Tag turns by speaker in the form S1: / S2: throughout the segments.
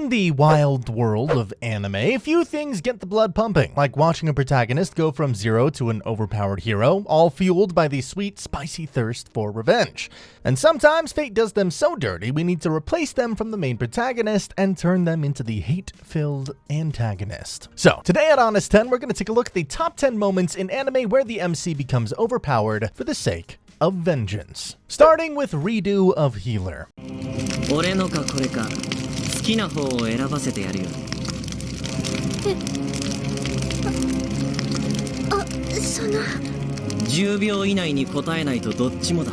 S1: In the wild world of anime, few things get the blood pumping, like watching a protagonist go from zero to an overpowered hero, all fueled by the sweet, spicy thirst for revenge. And sometimes fate does them so dirty we need to replace them from the main protagonist and turn them into the hate-filled antagonist. So, today at Honest 10, we're going to take a look at the top 10 moments in anime where the MC becomes overpowered for the sake of vengeance. Starting with Redu of Healer.
S2: 俺のかこれか好きな方を選ばせてやるよ。
S3: その
S2: 10秒以内に答えないとどっちもだ。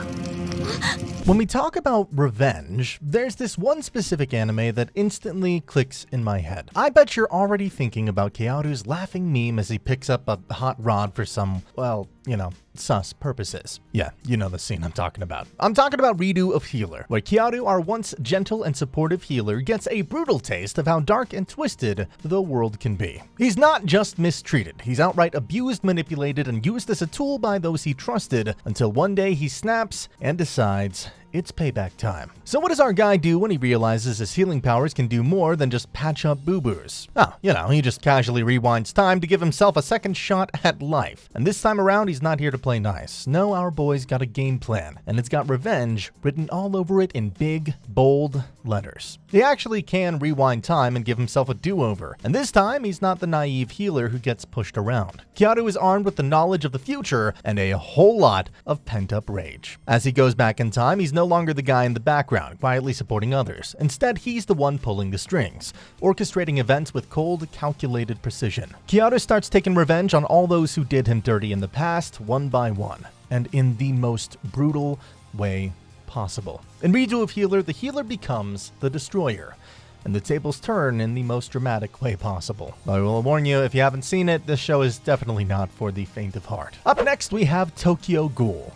S1: When we talk about revenge, there's this one specific anime that instantly clicks in my head. I bet you're already thinking about Kearu's laughing meme as he picks up a hot rod for some, well, you know, sus purposes. Yeah, you know the scene I'm talking about. I'm talking about Redu of Healer, where Kearu, our once gentle and supportive healer, gets a brutal taste of how dark and twisted the world can be. He's not just mistreated, he's outright abused, manipulated, and used as a tool by those he trusted, until one day he snaps and decides it's payback time. So what does our guy do when he realizes his healing powers can do more than just patch up boo-boos? Oh, you know, he just casually rewinds time to give himself a second shot at life. And this time around, he's not here to play nice. No, our boy's got a game plan, and it's got revenge written all over it in big, bold letters. He actually can rewind time and give himself a do-over, and this time, he's not the naive healer who gets pushed around. Kearu is armed with the knowledge of the future and a whole lot of pent-up rage. As he goes back in time, he's no longer the guy in the background, quietly supporting others. Instead, he's the one pulling the strings, orchestrating events with cold, calculated precision. Kearu starts taking revenge on all those who did him dirty in the past, one by one, and in the most brutal way possible. In Redu of Healer, the healer becomes the destroyer, and the tables turn in the most dramatic way possible. I will warn you, if you haven't seen it, this show is definitely not for the faint of heart. Up next, we have Tokyo Ghoul.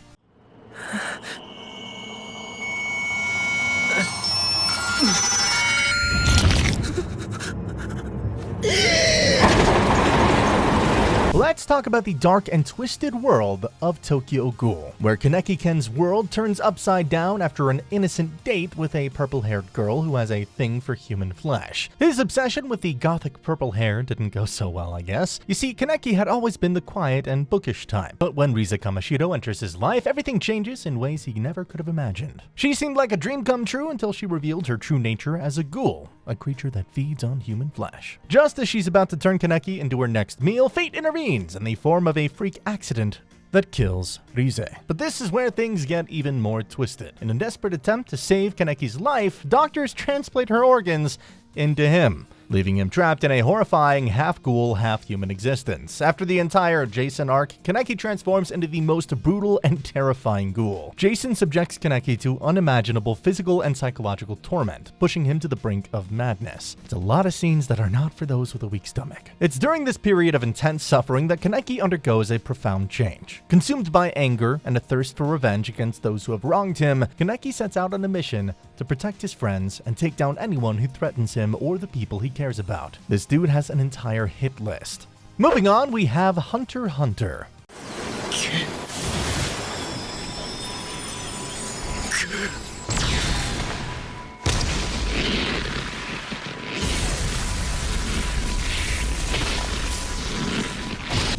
S1: Let's talk about the dark and twisted world of Tokyo Ghoul, where Kaneki Ken's world turns upside down after an innocent date with a purple-haired girl who has a thing for human flesh. His obsession with the gothic purple hair didn't go so well, I guess. You see, Kaneki had always been the quiet and bookish type, but when Riza Kamoshiro enters his life, everything changes in ways he never could have imagined. She seemed like a dream come true until she revealed her true nature as a ghoul, a creature that feeds on human flesh. Just as she's about to turn Kaneki into her next meal, fate intervenes in the form of a freak accident that kills Rize. But this is where things get even more twisted. In a desperate attempt to save Kaneki's life, doctors transplant her organs into him, leaving him trapped in a horrifying half-ghoul, half-human existence. After the entire Jason arc, Kaneki transforms into the most brutal and terrifying ghoul. Jason subjects Kaneki to unimaginable physical and psychological torment, pushing him to the brink of madness. It's a lot of scenes that are not for those with a weak stomach. It's during this period of intense suffering that Kaneki undergoes a profound change. Consumed by anger and a thirst for revenge against those who have wronged him, Kaneki sets out on a mission to protect his friends and take down anyone who threatens him or the people he cares about. This dude has an entire hit list. Moving on, we have Hunter x Hunter.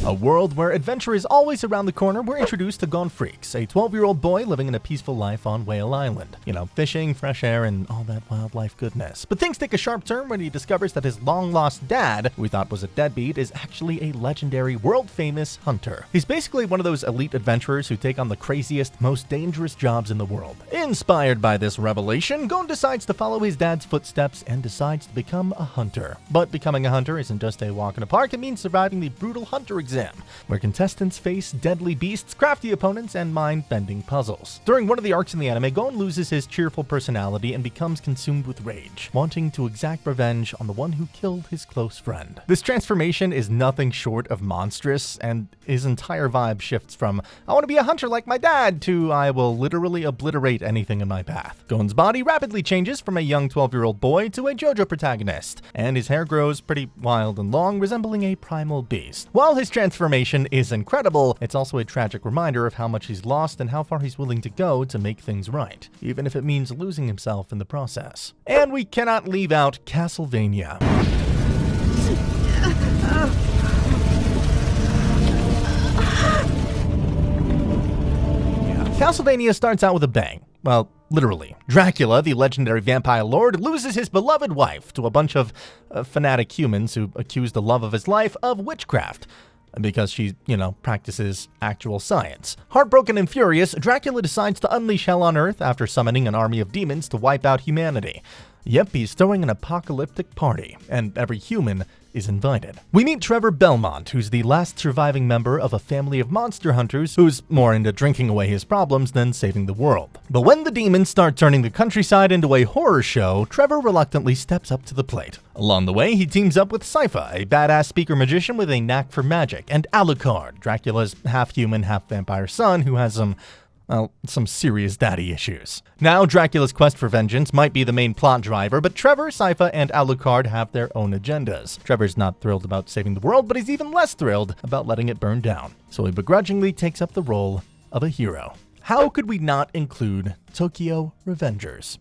S1: A world where adventure is always around the corner, we're introduced to Gon Freaks, a 12-year-old boy living in a peaceful life on Whale Island. You know, fishing, fresh air, and all that wildlife goodness. But things take a sharp turn when he discovers that his long-lost dad, who he thought was a deadbeat, is actually a legendary, world-famous hunter. He's basically one of those elite adventurers who take on the craziest, most dangerous jobs in the world. Inspired by this revelation, Gon decides to follow his dad's footsteps and decides to become a hunter. But becoming a hunter isn't just a walk in the park, it means surviving the brutal hunter exam, where contestants face deadly beasts, crafty opponents, and mind-bending puzzles. During one of the arcs in the anime, Gon loses his cheerful personality and becomes consumed with rage, wanting to exact revenge on the one who killed his close friend. This transformation is nothing short of monstrous, and his entire vibe shifts from, I want to be a hunter like my dad, to I will literally obliterate anything in my path. Gon's body rapidly changes from a young 12-year-old boy to a JoJo protagonist, and his hair grows pretty wild and long, resembling a primal beast. While his transformation is incredible, it's also a tragic reminder of how much he's lost and how far he's willing to go to make things right, even if it means losing himself in the process. And we cannot leave out Castlevania. Castlevania starts out with a bang. Well, literally. Dracula, the legendary vampire lord, loses his beloved wife to a bunch of fanatic humans who accuse the love of his life of witchcraft, because she, practices actual science. Heartbroken and furious, Dracula decides to unleash hell on Earth after summoning an army of demons to wipe out humanity. Yep, he's throwing an apocalyptic party, and every human is invited. We meet Trevor Belmont, who's the last surviving member of a family of monster hunters who's more into drinking away his problems than saving the world. But when the demons start turning the countryside into a horror show, Trevor reluctantly steps up to the plate. Along the way, he teams up with Sypha, a badass speaker magician with a knack for magic, and Alucard, Dracula's half-human, half-vampire son who has some serious daddy issues. Now, Dracula's quest for vengeance might be the main plot driver, but Trevor, Sypha, and Alucard have their own agendas. Trevor's not thrilled about saving the world, but he's even less thrilled about letting it burn down. So he begrudgingly takes up the role of a hero. How could we not include Tokyo Revengers?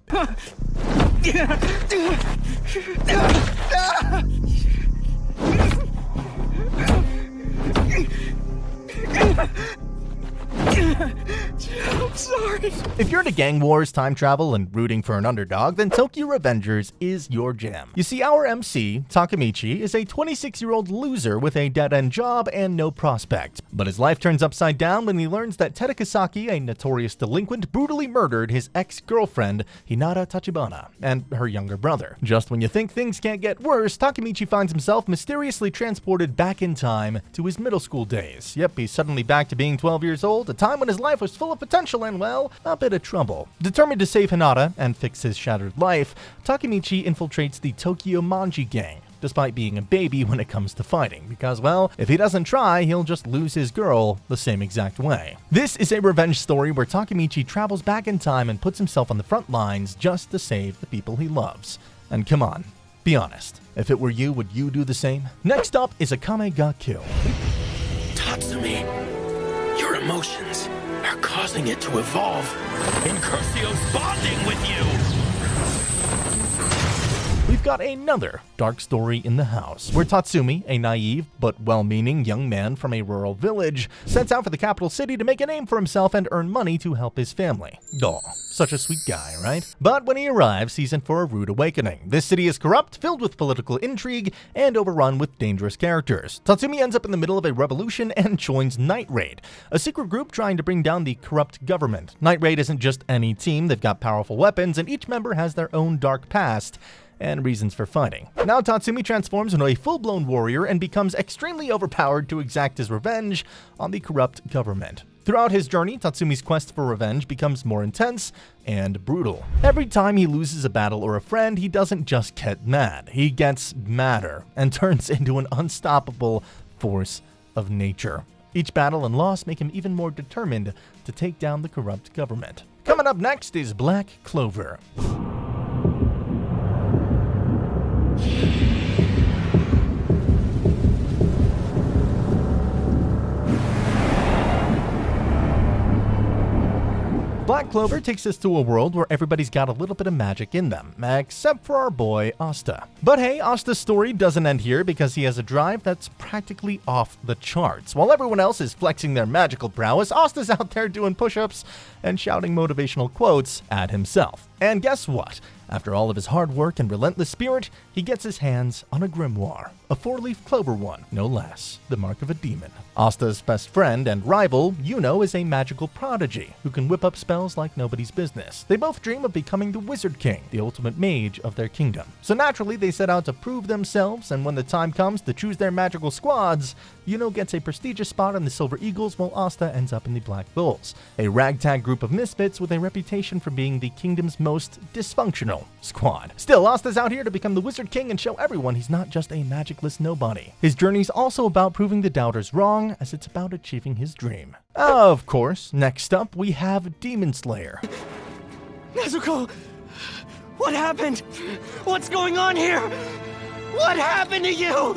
S3: I'm sorry.
S1: If you're into gang wars, time travel, and rooting for an underdog, then Tokyo Revengers is your jam. You see, our MC, Takemichi, is a 26-year-old loser with a dead-end job and no prospects. But his life turns upside down when he learns that Tadakasaki, a notorious delinquent, brutally murdered his ex-girlfriend, Hinata Tachibana, and her younger brother. Just when you think things can't get worse, Takemichi finds himself mysteriously transported back in time to his middle school days. Yep, he's suddenly back to being 12 years old, a time when his life was full of potential and, well, a bit of trouble. Determined to save Hinata and fix his shattered life, Takemichi infiltrates the Tokyo Manji gang, despite being a baby when it comes to fighting, because, well, if he doesn't try, he'll just lose his girl the same exact way. This is a revenge story where Takemichi travels back in time and puts himself on the front lines just to save the people he loves. And come on, be honest, if it were you, would you do the same? Next up is Akame ga Kill.
S3: Tatsumi, your emotions are causing it to evolve. Incursio's bonding with you!
S1: We've got another dark story in the house, where Tatsumi, a naive but well-meaning young man from a rural village, sets out for the capital city to make a name for himself and earn money to help his family. Aw, such a sweet guy, right? But when he arrives, he's in for a rude awakening. This city is corrupt, filled with political intrigue, and overrun with dangerous characters. Tatsumi ends up in the middle of a revolution and joins Night Raid, a secret group trying to bring down the corrupt government. Night Raid isn't just any team, they've got powerful weapons, and each member has their own dark past and reasons for fighting. Now Tatsumi transforms into a full-blown warrior and becomes extremely overpowered to exact his revenge on the corrupt government. Throughout his journey, Tatsumi's quest for revenge becomes more intense and brutal. Every time he loses a battle or a friend, he doesn't just get mad. He gets madder and turns into an unstoppable force of nature. Each battle and loss make him even more determined to take down the corrupt government. Coming up next is Black Clover. Black Clover takes us to a world where everybody's got a little bit of magic in them, except for our boy, Asta. But hey, Asta's story doesn't end here because he has a drive that's practically off the charts. While everyone else is flexing their magical prowess, Asta's out there doing push-ups and shouting motivational quotes at himself. And guess what? After all of his hard work and relentless spirit, he gets his hands on a grimoire, a four-leaf clover one, no less, the mark of a demon. Asta's best friend and rival, Yuno, is a magical prodigy who can whip up spells like nobody's business. They both dream of becoming the Wizard King, the ultimate mage of their kingdom. So naturally, they set out to prove themselves, and when the time comes to choose their magical squads, Yuno gets a prestigious spot in the Silver Eagles while Asta ends up in the Black Bulls, a ragtag group of misfits with a reputation for being the kingdom's most dysfunctional squad. Still, Asta's out here to become the Wizard King and show everyone he's not just a magicless nobody. His journey's also about proving the doubters wrong, as it's about achieving his dream. Of course, next up we have Demon Slayer.
S3: Nezuko! What happened? What's going on here? What happened to you?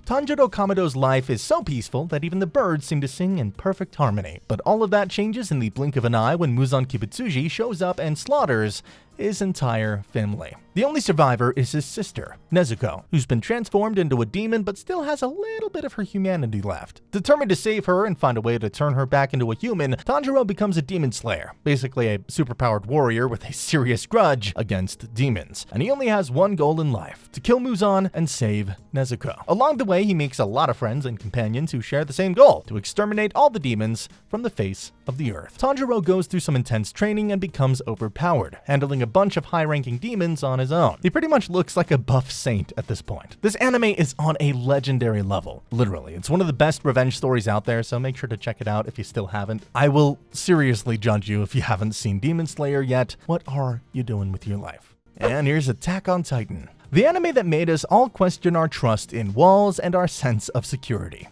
S1: Tanjiro Kamado's life is so peaceful that even the birds seem to sing in perfect harmony. But all of that changes in the blink of an eye when Muzan Kibutsuji shows up and slaughters his entire family. The only survivor is his sister, Nezuko, who's been transformed into a demon but still has a little bit of her humanity left. Determined to save her and find a way to turn her back into a human, Tanjiro becomes a demon slayer, basically a superpowered warrior with a serious grudge against demons. And he only has one goal in life, to kill Muzan and save Nezuko. Along the way, he makes a lot of friends and companions who share the same goal, to exterminate all the demons from the face of the earth. Tanjiro goes through some intense training and becomes overpowered, handling a bunch of high-ranking demons on his own. He pretty much looks like a buff saint at this point. This anime is on a legendary level, literally. It's one of the best revenge stories out there, so make sure to check it out if you still haven't. I will seriously judge you if you haven't seen Demon Slayer yet. What are you doing with your life? And here's Attack on Titan, the anime that made us all question our trust in walls and our sense of security.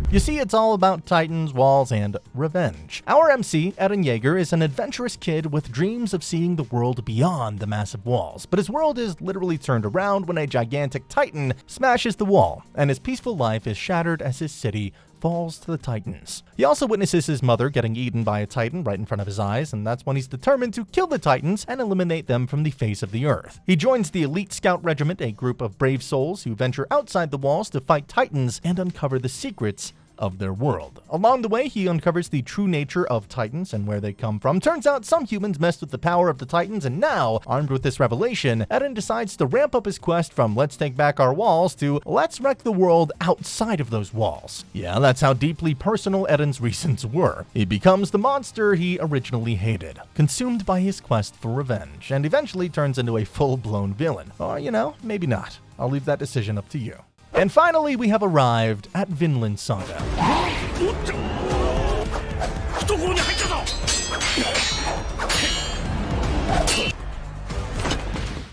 S1: You see, it's all about titans, walls, and revenge. Our MC, Eren Yeager, is an adventurous kid with dreams of seeing the world beyond the massive walls, but his world is literally turned around when a gigantic titan smashes the wall, and his peaceful life is shattered as his city falls to the titans. He also witnesses his mother getting eaten by a titan right in front of his eyes, and that's when he's determined to kill the titans and eliminate them from the face of the earth. He joins the Elite Scout Regiment, a group of brave souls who venture outside the walls to fight titans and uncover the secrets of their world. Along the way, he uncovers the true nature of titans and where they come from. Turns out some humans messed with the power of the titans, and now, armed with this revelation, Eren decides to ramp up his quest from let's take back our walls to let's wreck the world outside of those walls. Yeah, that's how deeply personal Eren's reasons were. He becomes the monster he originally hated, consumed by his quest for revenge, and eventually turns into a full-blown villain. Or, you know, maybe not. I'll leave that decision up to you. And finally, we have arrived at Vinland Saga.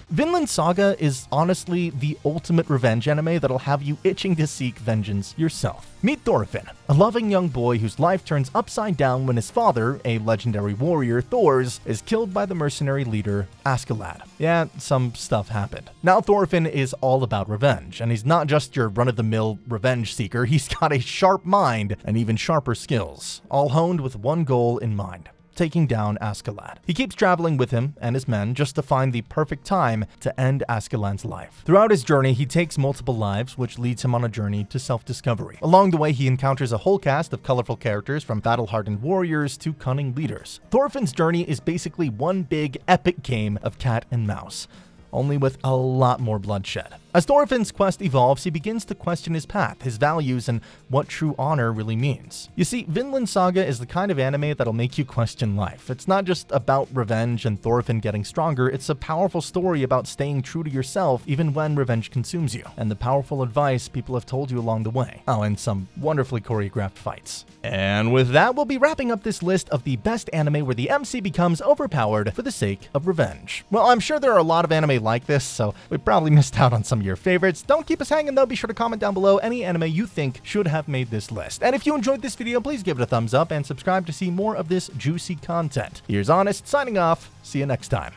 S1: Vinland Saga is honestly the ultimate revenge anime that'll have you itching to seek vengeance yourself. Meet Thorfinn, a loving young boy whose life turns upside down when his father, a legendary warrior, Thors, is killed by the mercenary leader, Askeladd. Yeah, some stuff happened. Now Thorfinn is all about revenge, and he's not just your run-of-the-mill revenge seeker, he's got a sharp mind and even sharper skills, all honed with one goal in mind: taking down Askeladd. He keeps traveling with him and his men just to find the perfect time to end Askeladd's life. Throughout his journey, he takes multiple lives, which leads him on a journey to self-discovery. Along the way, he encounters a whole cast of colorful characters, from battle-hardened warriors to cunning leaders. Thorfinn's journey is basically one big epic game of cat and mouse, only with a lot more bloodshed. As Thorfinn's quest evolves, he begins to question his path, his values, and what true honor really means. You see, Vinland Saga is the kind of anime that'll make you question life. It's not just about revenge and Thorfinn getting stronger, it's a powerful story about staying true to yourself even when revenge consumes you, and the powerful advice people have told you along the way. Oh, and some wonderfully choreographed fights. And with that, we'll be wrapping up this list of the best anime where the MC becomes overpowered for the sake of revenge. Well, I'm sure there are a lot of anime like this, so we probably missed out on some of your favorites. Don't keep us hanging though. Be sure to comment down below any anime you think should have made this list. And if you enjoyed this video, please give it a thumbs up and subscribe to see more of this juicy content. Here's Honest signing off. See you next time.